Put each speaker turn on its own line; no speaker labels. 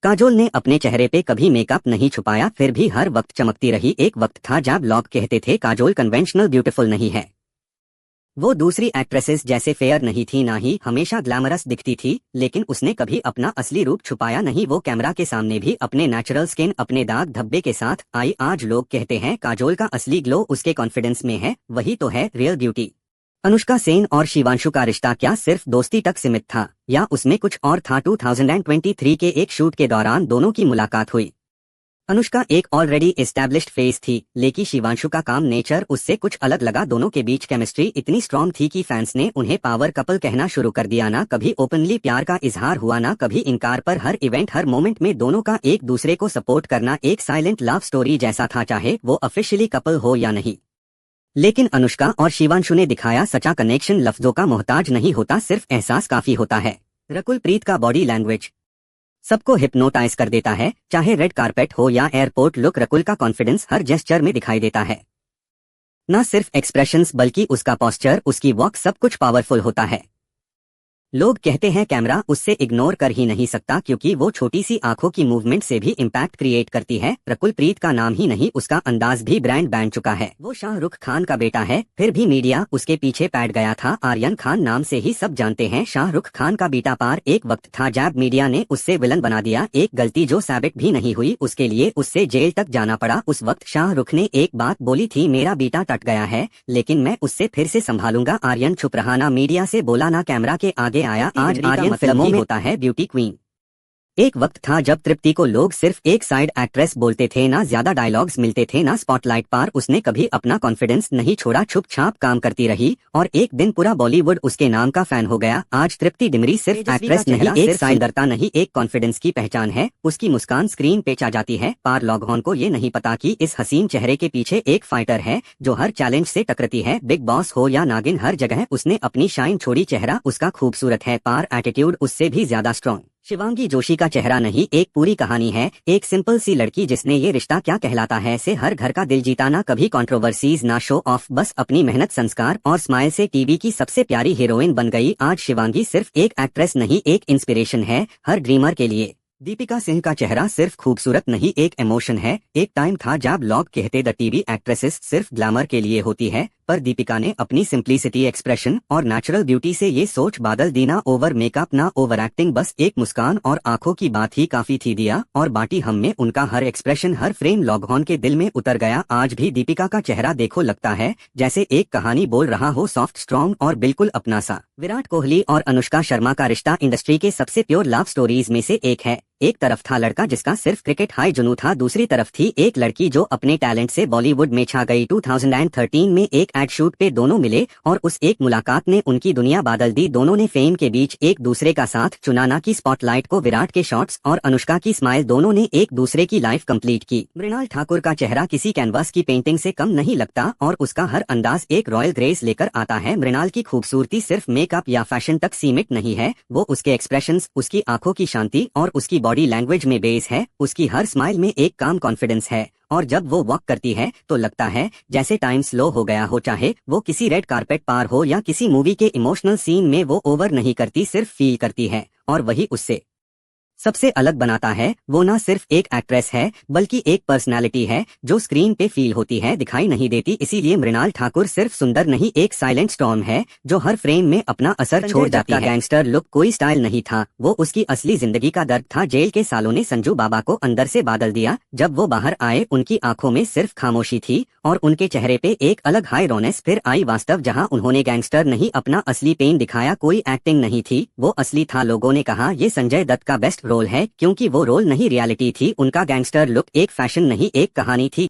काजोल ने अपने चेहरे पे कभी मेकअप नहीं छुपाया, फिर भी हर वक्त चमकती रही। एक वक्त था जब लोग कहते थे काजोल कन्वेंशनल ब्यूटीफुल नहीं है। वो दूसरी एक्ट्रेसेस जैसे फेयर नहीं थी, ना ही हमेशा ग्लैमरस दिखती थी, लेकिन उसने कभी अपना असली रूप छुपाया नहीं। वो कैमरा के सामने भी अपने नेचुरल स्किन, अपने दाग धब्बे के साथ आई। आज लोग कहते हैं काजोल का असली ग्लो उसके कॉन्फिडेंस में है। वही तो है रियल ब्यूटी। अनुष्का सेन और शिवांशु का रिश्ता क्या सिर्फ दोस्ती तक सीमित था, या उसमें कुछ और था? 2023 के एक शूट के दौरान दोनों की मुलाकात हुई। अनुष्का एक ऑलरेडी एस्टैब्लिश्ड फेस थी, लेकिन शिवांशु का काम नेचर उससे कुछ अलग लगा। दोनों के बीच केमिस्ट्री इतनी स्ट्रॉन्ग थी कि फैंस ने उन्हें पावर कपल कहना शुरू कर दिया। ना कभी ओपनली प्यार का इजहार हुआ, ना कभी इनकार, पर हर इवेंट, हर मोमेंट में दोनों का एक दूसरे को सपोर्ट करना एक साइलेंट लव स्टोरी जैसा था, चाहे वो ऑफिशियली कपल हो या नहीं। लेकिन अनुष्का और शिवांशु ने दिखाया सच्चा कनेक्शन लफ्जों का मोहताज नहीं होता, सिर्फ एहसास काफी होता है। रकुल प्रीत का बॉडी लैंग्वेज सबको हिप्नोटाइज कर देता है, चाहे रेड कारपेट हो या एयरपोर्ट लुक। रकुल का कॉन्फिडेंस हर जेस्चर में दिखाई देता है, न सिर्फ एक्सप्रेशंस बल्कि उसका पोस्चर, उसकी वॉक, सब कुछ पावरफुल होता है। लोग कहते हैं कैमरा उससे इग्नोर कर ही नहीं सकता, क्योंकि वो छोटी सी आंखों की मूवमेंट से भी इम्पैक्ट क्रिएट करती है। रकुल प्रीत का नाम ही नहीं, उसका अंदाज भी ब्रांड बन चुका है। वो शाहरुख खान का बेटा है, फिर भी मीडिया उसके पीछे बैठ गया था। आर्यन खान नाम से ही सब जानते हैं शाहरुख खान का बेटा, पार एक वक्त था जब मीडिया ने उससे विलन बना दिया। एक गलती जो साबित भी नहीं हुई, उसके लिए उससे जेल तक जाना पड़ा। उस वक्त शाहरुख ने एक बात बोली थी, मेरा बेटा टट गया है, लेकिन मैं उससे फिर से संभालूंगा। आर्यन चुप रहा, ना मीडिया से बोला, ना कैमरा के आगे आया। आज आर्यन फिल्मों में होता है ब्यूटी क्वीन। एक वक्त था जब तृप्ति को लोग सिर्फ एक साइड एक्ट्रेस बोलते थे, ना ज्यादा डायलॉग्स मिलते थे, ना स्पॉटलाइट, पर उसने कभी अपना कॉन्फिडेंस नहीं छोड़ा, चुप छाप काम करती रही, और एक दिन पूरा बॉलीवुड उसके नाम का फैन हो गया। आज तृप्ति डिमरी सिर्फ एक्ट्रेस नहीं, एक सुंदरता नहीं, एक कॉन्फिडेंस की पहचान है। उसकी मुस्कान स्क्रीन पे छा जाती है, पर लोगों को ये नहीं पता कि इस हसीन चेहरे के पीछे एक फाइटर है जो हर चैलेंज से टकराती है। बिग बॉस हो या नागिन, हर जगह उसने अपनी शाइन छोड़ी। चेहरा उसका खूबसूरत है, पर एटीट्यूड उससे भी ज्यादा स्ट्रॉन्ग। शिवांगी जोशी का चेहरा नहीं, एक पूरी कहानी है। एक सिंपल सी लड़की जिसने ये रिश्ता क्या कहलाता है से हर घर का दिल जीता, ना कभी कंट्रोवर्सीज, ना शो ऑफ, बस अपनी मेहनत, संस्कार और स्माइल से टीवी की सबसे प्यारी हीरोइन बन गई। आज शिवांगी सिर्फ एक एक्ट्रेस नहीं, एक इंस्पिरेशन है हर ड्रीमर के लिए। दीपिका सिंह का चेहरा सिर्फ खूबसूरत नहीं, एक इमोशन है। एक टाइम था जब लोग कहते द टीवी एक्ट्रेसेस सिर्फ ग्लैमर के लिए होती है, पर दीपिका ने अपनी सिंप्लिसिटी, एक्सप्रेशन और नेचुरल ब्यूटी से ये सोच बादल दी। ना ओवर मेकअप, ना ओवर एक्टिंग, बस एक मुस्कान और आंखों की बात ही काफी थी। दिया और बाटी हम में उनका हर एक्सप्रेशन, हर फ्रेम लोगों के दिल में उतर गया। आज भी दीपिका का चेहरा देखो, लगता है जैसे एक कहानी बोल रहा हो, सॉफ्ट, स्ट्रॉन्ग और बिल्कुल अपना सा। विराट कोहली और अनुष्का शर्मा का रिश्ता इंडस्ट्री के सबसे प्योर लव स्टोरीज में से एक है। एक तरफ था लड़का जिसका सिर्फ क्रिकेट हाई जुनून था, दूसरी तरफ थी एक लड़की जो अपने टैलेंट से बॉलीवुड में छा गई। 2013 में एक एड शूट पे दोनों मिले और उस एक मुलाकात ने उनकी दुनिया बदल दी। दोनों ने फेम के बीच एक दूसरे का साथ चुना, ना कि स्पॉटलाइट को। विराट के शॉट्स और अनुष्का की स्माइल, दोनों ने एक दूसरे की लाइफ कंप्लीट की। मृणाल ठाकुर का चेहरा किसी कैनवास की पेंटिंग से कम नहीं लगता, और उसका हर अंदाज एक रॉयल ग्रेस लेकर आता है। मृणाल की खूबसूरती सिर्फ मेकअप या फैशन तक सीमित नहीं है, वो उसके एक्सप्रेशंस, उसकी आंखों की शांति और उसकी बॉडी लैंग्वेज में बेस है। उसकी हर स्माइल में एक काम कॉन्फिडेंस है, और जब वो वॉक करती है तो लगता है जैसे टाइम स्लो हो गया हो। चाहे वो किसी रेड कारपेट पार हो या किसी मूवी के इमोशनल सीन में, वो ओवर नहीं करती, सिर्फ फील करती है, और वही उससे सबसे अलग बनाता है। वो ना सिर्फ एक एक्ट्रेस है, बल्कि एक पर्सनालिटी है जो स्क्रीन पे फील होती है, दिखाई नहीं देती। इसीलिए मृणाल ठाकुर सिर्फ सुंदर नहीं, एक साइलेंट स्टॉर्म है जो हर फ्रेम में अपना असर छोड़ जाती है। गैंगस्टर लुक कोई स्टाइल नहीं था, वो उसकी असली जिंदगी का दर्द था। जेल के सालों ने संजू बाबा को अंदर से बादल दिया। जब वो बाहर आए उनकी आंखों में सिर्फ खामोशी थी, और उनके चेहरे पे एक अलग हाई रोनेस फिर आई। वास्तव जहां उन्होंने गैंगस्टर नहीं, अपना असली पेन दिखाया। कोई एक्टिंग नहीं थी, वो असली था। लोगों ने कहा ये संजय दत्त का बेस्ट रोल है, क्योंकि वो रोल नहीं, रियलिटी थी। उनका गैंगस्टर लुक एक फैशन नहीं, एक कहानी थी।